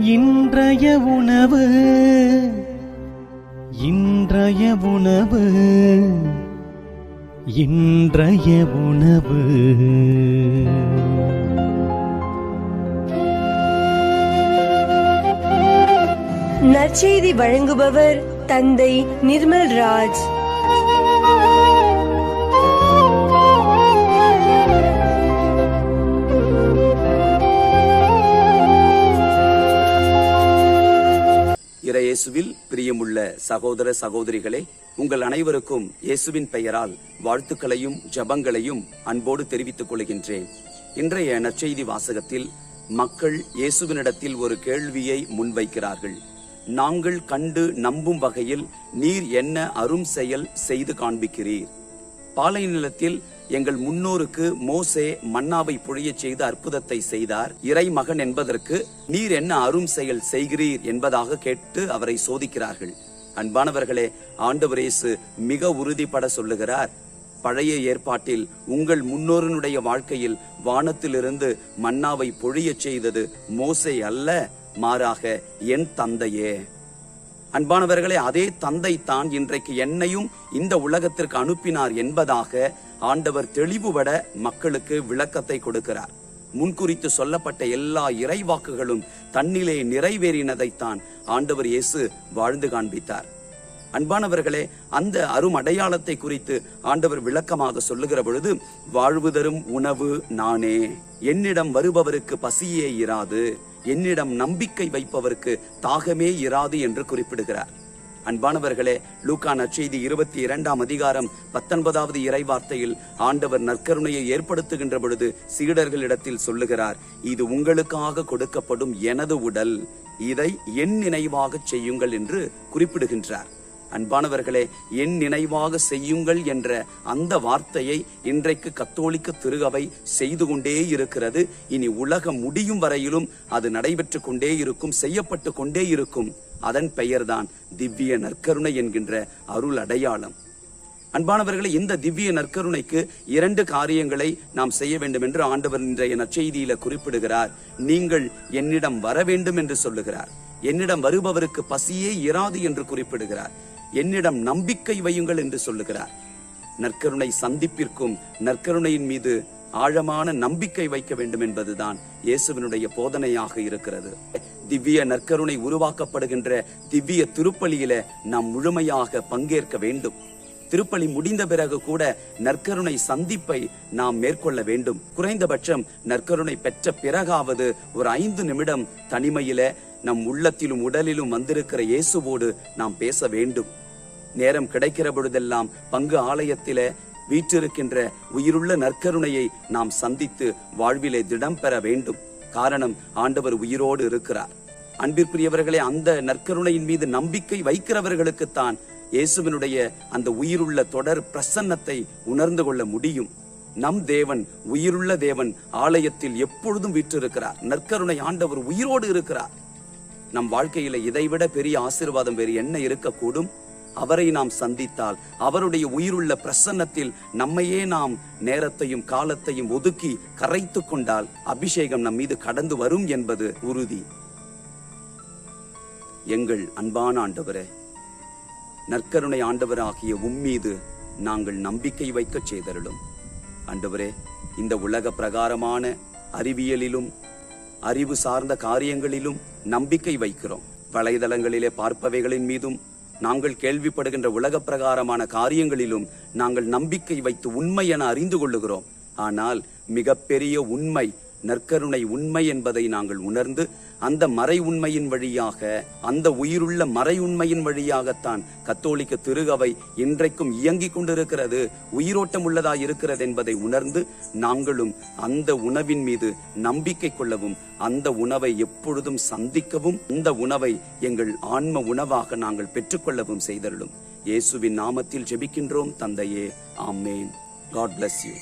இன்றைய உணவு இன்றைய உணவு இன்றைய உணவு. நற்செய்தி வழங்குபவர் தந்தை நிர்மல் ராஜ். இயேசுவில் பிரியமுள்ள சகோதர சகோதரிகளே, உங்கள் அனைவருக்கும் இயேசுவின் பெயரால் வாழ்த்துக்களையும் ஜபங்களையும் அன்போடு தெரிவித்துக் கொள்கின்றேன். இன்றைய நற்செய்தி வாசகத்தில் மக்கள் இயேசுவினிடத்தில் ஒரு கேள்வியை முன்வைக்கிறார்கள். நாங்கள் கண்டு நம்பும் வகையில் நீர் என்ன அரும் செயல் செய்து காண்பிக்கிறீர்? பாலை நிலத்தில் எங்கள் முன்னோருக்கு மோசே மன்னாவை பொழியச் செய்த அற்புதத்தை செய்தார். இறை மகன் என்பதற்கு நீர் என்ன அரும் செயல் செய்கிறீர் என்பதாக கேட்டு அவரை சோதிக்கிறார்கள். அன்பானவர்களே, ஆண்டவர் இயேசு மிக உறுதிப்பட சொல்லுகிறார், பழைய ஏற்பாட்டில் உங்கள் முன்னோருடைய வாழ்க்கையில் வானத்திலிருந்து மன்னாவை பொழியச் செய்தது மோசே அல்ல, மாறாக என் தந்தையே. அன்பானவர்களே, அதே தந்தை தான் இன்றைக்கு என்னையும் இந்த உலகத்திற்கு அனுப்பினார் என்பதாக ஆண்டவர் தெளிவுபட மக்களுக்கு விளக்கத்தை கொடுக்கிறார். முன்குறித்து சொல்லப்பட்ட எல்லா இறைவாக்குகளும் தன்னிலே நிறைவேறினதைத்தான் ஆண்டவர் இயேசு வாழ்ந்து காண்பித்தார். அன்பானவர்களே, அந்த அரும் அடையாளத்தை குறித்து ஆண்டவர் விளக்கமாக சொல்லுகிற பொழுது, வாழ்வு தரும் உணவு நானே, என்னிடம் வருபவருக்கு பசியே இராது, என்னிடம் நம்பிக்கை வைப்பவருக்கு தாகமே இராது என்று குறிப்பிடுகிறார். அன்பானவர்களே, லூக்கா நற்செய்தி 22ஆம் அதிகாரம் 19வது இறைவார்த்தையில் ஆண்டவர் நற்கருணையை ஏற்படுத்துகின்ற பொழுது சீடர்களிடத்தில் சொல்லுகிறார், இது உங்களுக்காக கொடுக்கப்படும் எனது உடல், இதை என் நினைவாக செய்யுங்கள் என்று குறிப்பிடுகின்றார். அன்பானவர்களே, என் நினைவாக செய்யுங்கள் என்ற அந்த வார்த்தையை இன்றைக்கு கத்தோலிக்க திருகவை செய்து கொண்டே இருக்கிறது. இனி உலகம் முடியும் வரையிலும் அது நடைபெற்று கொண்டே இருக்கும், செய்யப்பட்டு கொண்டே இருக்கும். அதன் பெயர்தான் திவ்ய நற்கருணை என்கின்ற அருள் அடையாளம். அன்பானவர்களே, இந்த திவ்ய நற்கருணைக்கு 2 காரியங்களை நாம் செய்ய வேண்டும் என்று ஆண்டவர் இன்றைய நற்செய்தியில குறிப்பிடுகிறார். நீங்கள் என்னிடம் வர வேண்டும் என்று சொல்லுகிறார். என்னிடம் வருபவருக்கு பசியே இராது என்று குறிப்பிடுகிறார். என்னிடம் நம்பிக்கை வையுங்கள் என்று சொல்லுகிறார். நற்கருணை சந்திப்பிற்கும் நற்கருணையின் மீது ஆழமான நம்பிக்கை வைக்க வேண்டும் என்பதுதான் இயேசுவினுடைய போதனையாக இருக்கிறது. திவ்ய நற்கருணை உருவாக்கப்படுகின்ற திவ்ய திருப்பலியில நாம் முழுமையாக பங்கேற்க வேண்டும். திருப்பலி முடிந்த பிறகு கூட நற்கருணை சந்திப்பை நாம் மேற்கொள்ள வேண்டும். குறைந்தபட்சம் நற்கருணை பெற்ற பிறகாவது ஒரு 5 நிமிடம் தனிமையில நம் உள்ளத்திலும் உடலிலும் வந்திருக்கிற இயேசுவோடு நாம் பேச வேண்டும். நேரம் கிடைக்கிற பொழுதெல்லாம் பங்கு ஆலயத்தில வீற்றிருக்கின்ற உயிருள்ள நற்கருணையை நாம் சந்தித்து வாழ்விலே திடம் பெற வேண்டும். காரணம், ஆண்டவர் உயிரோடு இருக்கிறார். அன்பிற்குரியவர்களே, அந்த நற்கருணையின் மீது நம்பிக்கை வைக்கிறவர்களுக்குத்தான் இயேசுவினுடைய அந்த உயிருள்ள தொடர் பிரசன்னத்தை உணர்ந்து கொள்ள முடியும். நம் தேவன் உயிருள்ள தேவன், ஆலயத்தில் எப்பொழுதும் வீற்றிருக்கிறார். நற்கருணை ஆண்டவர் உயிரோடு இருக்கிறார். நம் வாழ்க்கையில இதைவிட பெரிய ஆசீர்வாதம் வேறு என்ன இருக்கக்கூடும்? அவரை நாம் சந்தித்தால், அவருடைய உயிருள்ள பிரசன்னத்தில் நம்மையே நாம் நேரத்தையும் காலத்தையும் ஒதுக்கி கரைத்து கொண்டால் அபிஷேகம் நம் மீது கடந்து வரும் என்பது உறுதி. எங்கள் அன்பான ஆண்டவரே, நற்கருணை ஆண்டவராகிய உம்மீது நாங்கள் நம்பிக்கை வைக்க செய்தருளும். ஆண்டவரே, இந்த உலக பிரகாரமான அறிவியலிலும் அறிவு சார்ந்த காரியங்களிலும் நம்பிக்கை வைக்கிறோம். வலைதளங்களிலே பார்ப்பவைகளின் மீதும் நாங்கள் கேள்விப்படுகின்ற உலக பிரகாரமான காரியங்களிலும் நாங்கள் நம்பிக்கை வைத்து உண்மை என அறிந்து கொள்ளுகிறோம். ஆனால் மிகப்பெரிய உண்மை நற்கருணை உண்மை என்பதை நாங்கள் உணர்ந்து அந்த மறை உண்மையின் வழியாக, அந்த உயிருள்ள மறை உண்மையின் வழியாகத்தான் கத்தோலிக்க திருகவை இன்றைக்கும் இயங்கிக் கொண்டிருக்கிறது, உயிரோட்டம் உள்ளதாய் இருக்கிறது என்பதை உணர்ந்து நாங்களும் அந்த உணவின் மீது நம்பிக்கை கொள்ளவும், அந்த உணவை எப்பொழுதும் சந்திக்கவும், அந்த உணவை எங்கள் ஆன்ம உணவாக நாங்கள் பெற்றுக்கொள்ளவும் செய்தருளும். இயேசுவின் நாமத்தில் ஜெபிக்கின்றோம் தந்தையே, ஆமேன். God bless you.